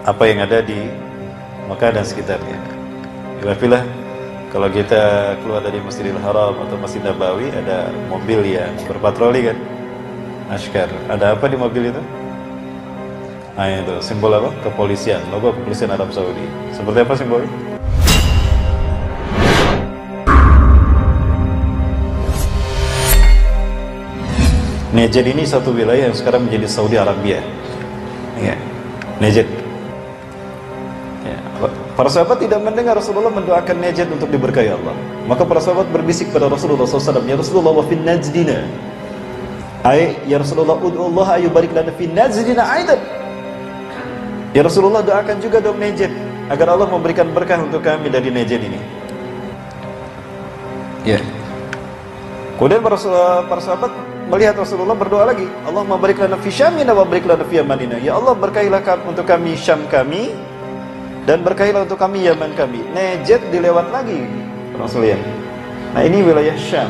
apa yang ada di Mekah dan sekitarnya. Alhamdulillah, kalau kita keluar dari Masjidil Haram atau Masjid Nabawi, ada mobil yang berpatroli kan, Ashkar. Ada apa di mobil itu? Nah itu simbol apa? Kepolisian, logo kepolisian Arab Saudi. Seperti apa simbolnya? Najd ini satu wilayah yang sekarang menjadi Saudi Arabia. Ya, Najd. Ya. Para sahabat tidak mendengar Rasulullah mendoakan Najd untuk diberkahi Allah. Maka para sahabat berbisik pada Rasulullah SAW, ya Rasulullah, wa fin najdina. Ya Rasulullah, ud'ullah ayubarik lana fin najdina aidan. Ya Rasulullah, doakan juga dong Najd, agar Allah memberikan berkah untuk kami dari Najd ini. Ya. Kemudian para sahabat melihat Rasulullah berdoa lagi, Allahumma barik lana fi Syamina wa barik lana fi Yamanina. Ya Allah, berkahilah untuk kami Syam kami, dan berkahilah untuk kami Yaman kami. Najd dilewat lagi Rasulullah. Nah ini wilayah Syam.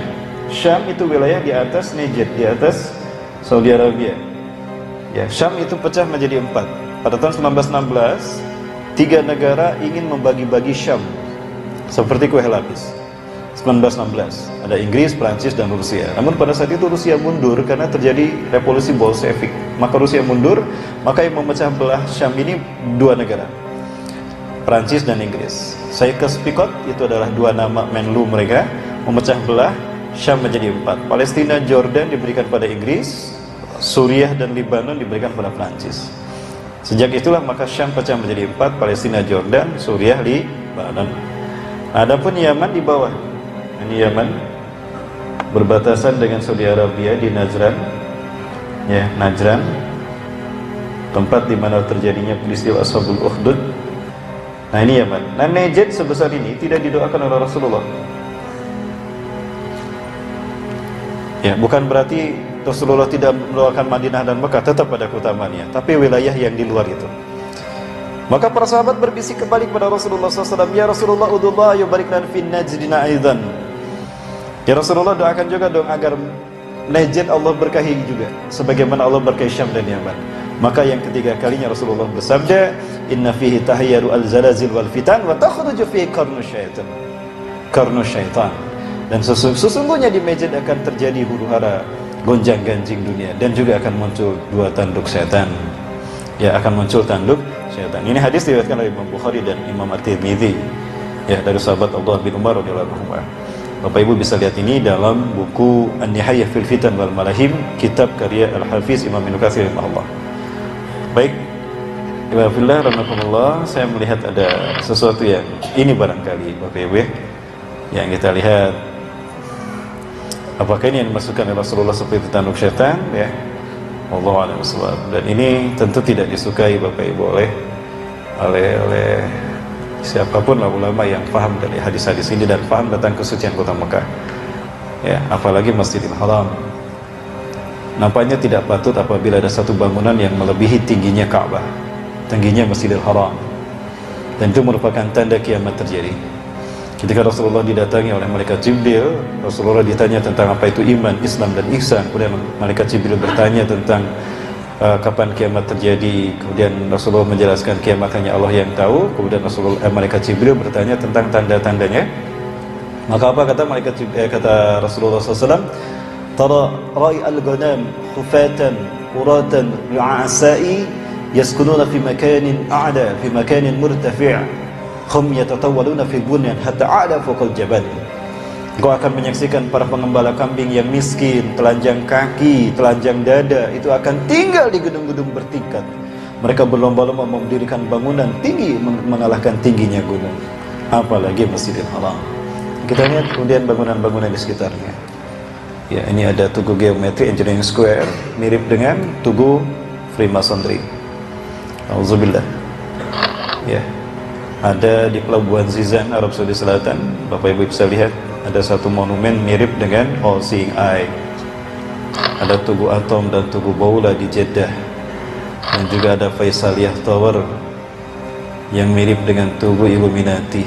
Syam itu wilayah di atas Najd, di atas Saudi Arabia. Ya, Syam itu pecah menjadi 4. Pada tahun 1916, 3 negara ingin membagi-bagi Syam seperti kue lapis. 1916 ada Inggris, Prancis, dan Rusia. Namun pada saat itu Rusia mundur karena terjadi revolusi Bolshevik. Maka Rusia mundur, maka yang memecah belah Syam ini 2 negara, Prancis dan Inggris. Sykes-Picot itu adalah 2 nama menlu mereka, memecah belah Syam menjadi 4. Palestina, Jordan diberikan pada Inggris, Suriah dan Lebanon diberikan pada Prancis. Sejak itulah maka Syam pecah menjadi 4, Palestina, Jordan, Suriah, Lebanon. Adapun Yaman di bawah. Ini Yaman berbatasan dengan Saudi Arabia di Najran. Ya, Najran, tempat di mana terjadinya peristiwa Ashabul Ukhdud. Nah, ini Yaman. Nah, Najd sebesar ini tidak didoakan oleh Rasulullah. Ya, bukan berarti Rasulullah tidak mendoakan Madinah dan Mekah, tetap ada keutamaannya, tapi wilayah yang di luar itu. Maka para sahabat berbisik kembali kepada Rasulullah SAW, ya Rasulullah, udullah yubarik lana fin najdina aidan. Ya Rasulullah, doakan juga dong agar Najd Allah berkahi juga, sebagaimana Allah berkahi Syam dan Yaman. Maka yang ketiga kalinya Rasulullah bersabda, inna fihi tahayyaru al-zalazil wal fitan wa takhruju fihi qarnu syaitan. Dan sesungguhnya di Najd akan terjadi huru-hara, gonjang-ganjing dunia, dan juga akan muncul 2 tanduk setan. Ya, akan muncul tanduk setan. Ini hadis diriwayatkan oleh Imam Bukhari dan Imam At-Tirmidzi, ya, dari sahabat Abdullah bin Umar radhiyallahu anhu. Bapak Ibu bisa lihat ini dalam buku An-Nihayah fil Fitan wal Malahim, kitab karya Al-Hafiz Imam Ibnu Katsir rahimahullah. Baik, Alhamdulillah, rahmatullah, saya melihat ada sesuatu yang ini barangkali Bapak Ibu yang kita lihat. Apakah ini yang dimasukkan oleh Rasulullah seperti tanduk syaitan? Ya, wallahu a'lam bishawab. Dan ini tentu tidak disukai Bapak Ibu oleh siapapun lah ulama yang paham dari hadis-hadis ini dan paham tentang kesucian kota Mekah. Ya, apalagi Masjidil Haram. Nampaknya tidak patut apabila ada satu bangunan yang melebihi tingginya Ka'bah, tingginya Masjidil Haram. Dan itu merupakan tanda kiamat terjadi. Ketika Rasulullah didatangi oleh malaikat Jibril, Rasulullah ditanya tentang apa itu iman, Islam, dan ihsan. Kemudian malaikat Jibril bertanya tentang kapan kiamat terjadi. Kemudian Rasulullah menjelaskan kiamat hanya Allah yang tahu. Kemudian malaikat Jibril bertanya tentang tanda-tandanya. Maka apa kata kata Rasulullah SAW? Tara ra'i al-ghanam hufatan uratan ru'asai yaskununa fi makanin a'la fi makanin murtafi'. Hum yatatawwaluna fil bunyan hatta a'la fawqal jabal. Engkau akan menyaksikan para pengembala kambing yang miskin, telanjang kaki, telanjang dada, itu akan tinggal di gedung-gedung bertingkat. Mereka berlomba-lomba mendirikan bangunan tinggi mengalahkan tingginya gunung, apalagi Masjidil Haram. Kita lihat kemudian bangunan-bangunan di sekitarnya. Ya, ini ada Tugu Geometri Engineering Square, mirip dengan Tugu Freemasonry. Auzubillah. Ya. Ada di Pelabuhan Zizan, Arab Saudi Selatan. Bapak Ibu bisa lihat ada satu monumen mirip dengan All Seeing Eye. Ada Tugu Atom dan Tugu Baula di Jeddah. Dan juga ada Faisaliyah Tower yang mirip dengan Tugu Illuminati.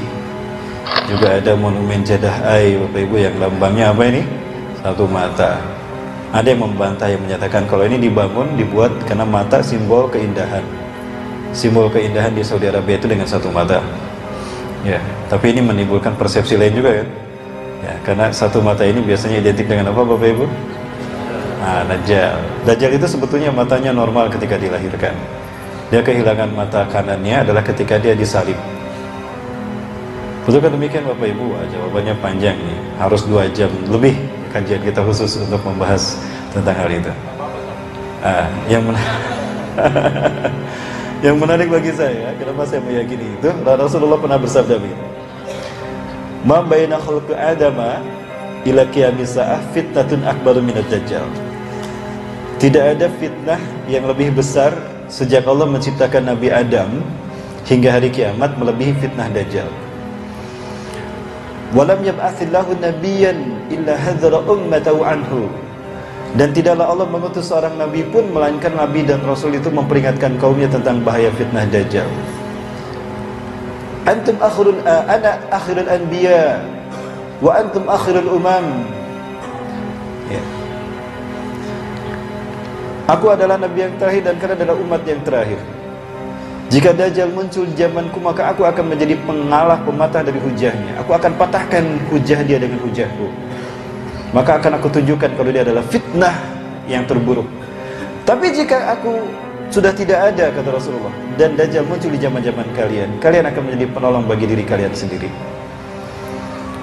Juga ada monumen Jeddah Eye, Bapak Ibu, yang lambangnya apa ini? Satu mata. Ada yang membantah, yang menyatakan kalau ini dibangun, dibuat karena mata simbol keindahan. simbol keindahan di Saudi Arabia itu dengan satu mata. Ya, tapi ini menimbulkan persepsi lain juga kan? Ya, karena satu mata ini biasanya identik dengan apa, Bapak Ibu? Dajjal. Dajjal itu sebetulnya matanya normal ketika dilahirkan. Dia kehilangan mata kanannya adalah ketika dia disalib. Betul kan demikian, Bapak Ibu? Jawabannya panjang nih, harus 2 jam lebih kajian kita khusus untuk membahas tentang hal itu. Yang menarik bagi saya, kenapa saya meyakini itu, Rasulullah pernah bersabda begini, "Ma baina khalqi Adama ila qiyamis saah fitnatun akbaru minad dajjal." Tidak ada fitnah yang lebih besar sejak Allah menciptakan Nabi Adam hingga hari kiamat melebihi fitnah Dajjal. Walam yab'atsillahu nabiyyan illa hadzara ummatahu anhu. Dan tidaklah Allah mengutus seorang nabi pun melainkan nabi dan rasul itu memperingatkan kaumnya tentang bahaya fitnah Dajjal. Antum ana akhirul anbiya wa antum akhirul umam. Ya. Aku adalah nabi yang terakhir dan kalian adalah umat yang terakhir. Jika Dajjal muncul di zamanku, maka aku akan menjadi pengalah, pematah dari hujahnya. Aku akan patahkan hujah dia dengan hujahku. Maka akan aku tunjukkan kalau dia adalah fitnah yang terburuk. Tapi jika aku sudah tidak ada, kata Rasulullah, dan Dajjal muncul di zaman-zaman kalian, kalian akan menjadi penolong bagi diri kalian sendiri.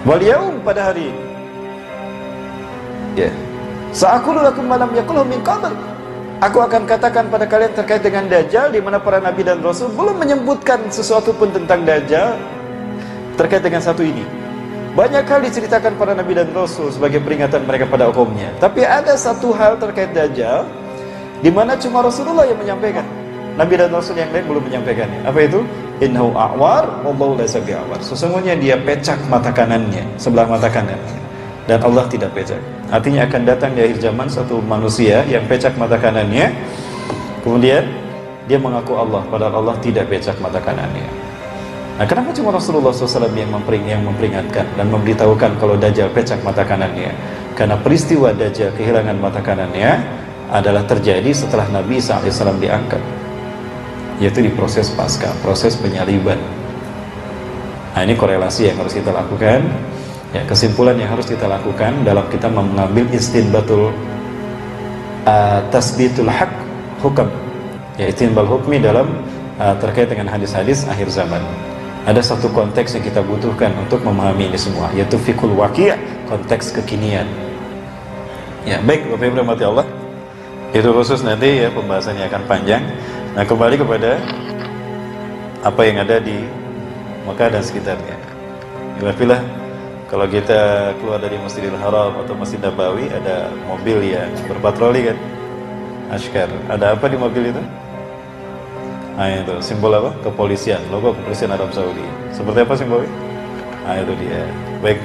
Wal yaum, pada hari ini, ya, sa'aqulu lakum ma lam yaqulhu min qabl. Aku akan katakan pada kalian terkait dengan Dajjal, di mana para nabi dan rasul belum menyebutkan sesuatu pun tentang Dajjal terkait dengan satu ini. Banyak kali diceritakan para nabi dan rasul sebagai peringatan mereka pada kaumnya. Tapi ada satu hal terkait Dajjal di mana cuma Rasulullah yang menyampaikan. Nabi dan rasul yang lain belum menyampaikannya. Apa itu? Innahu a'war wallahu laysa bi'awar. Sesungguhnya dia pecak mata kanannya, sebelah mata kanan. Dan Allah tidak pecak. Artinya akan datang di akhir zaman satu manusia yang pecak mata kanannya, kemudian dia mengaku Allah, padahal Allah tidak pecak mata kanannya. Nah, kenapa cuma Rasulullah SAW yang memperingatkan dan memberitahukan kalau Dajjal pecak mata kanannya? Karena peristiwa Dajjal kehilangan mata kanannya adalah terjadi setelah Nabi SAW diangkat, yaitu di proses pasca, proses penyaliban. Nah, ini korelasi yang harus kita lakukan. Ya, kesimpulan yang harus kita lakukan dalam kita mengambil istinbatul tasbitul haq hukam, ya, istinbal hukmi dalam terkait dengan hadis-hadis akhir zaman. Ada satu konteks yang kita butuhkan untuk memahami ini semua, yaitu fikul waqi', konteks kekinian. Ya, baik Bapak Ibu rahmati Allah, itu khusus nanti ya, pembahasannya akan panjang. Nah, kembali kepada apa yang ada di Makkah dan sekitarnya. Alhamdulillah, kalau kita keluar dari Masjidil Haram atau Masjid Nabawi, ada mobil yang berpatroli kan, Ashkar. Ada apa di mobil itu? Nah, itu simbol apa? Kepolisian, logo kepolisian Arab Saudi. Seperti apa simbolnya? Nah, itu dia. Baik.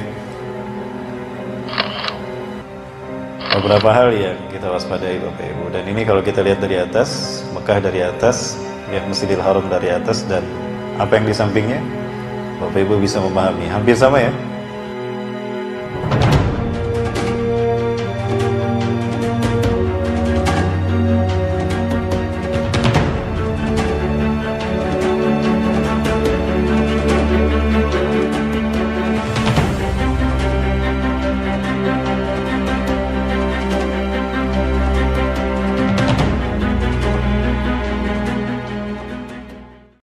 Beberapa hal yang kita waspadai Bapak Ibu. Dan ini kalau kita lihat dari atas, Mekah dari atas, lihat Masjidil Haram dari atas, dan apa yang di sampingnya, Bapak Ibu bisa memahami. Hampir sama ya.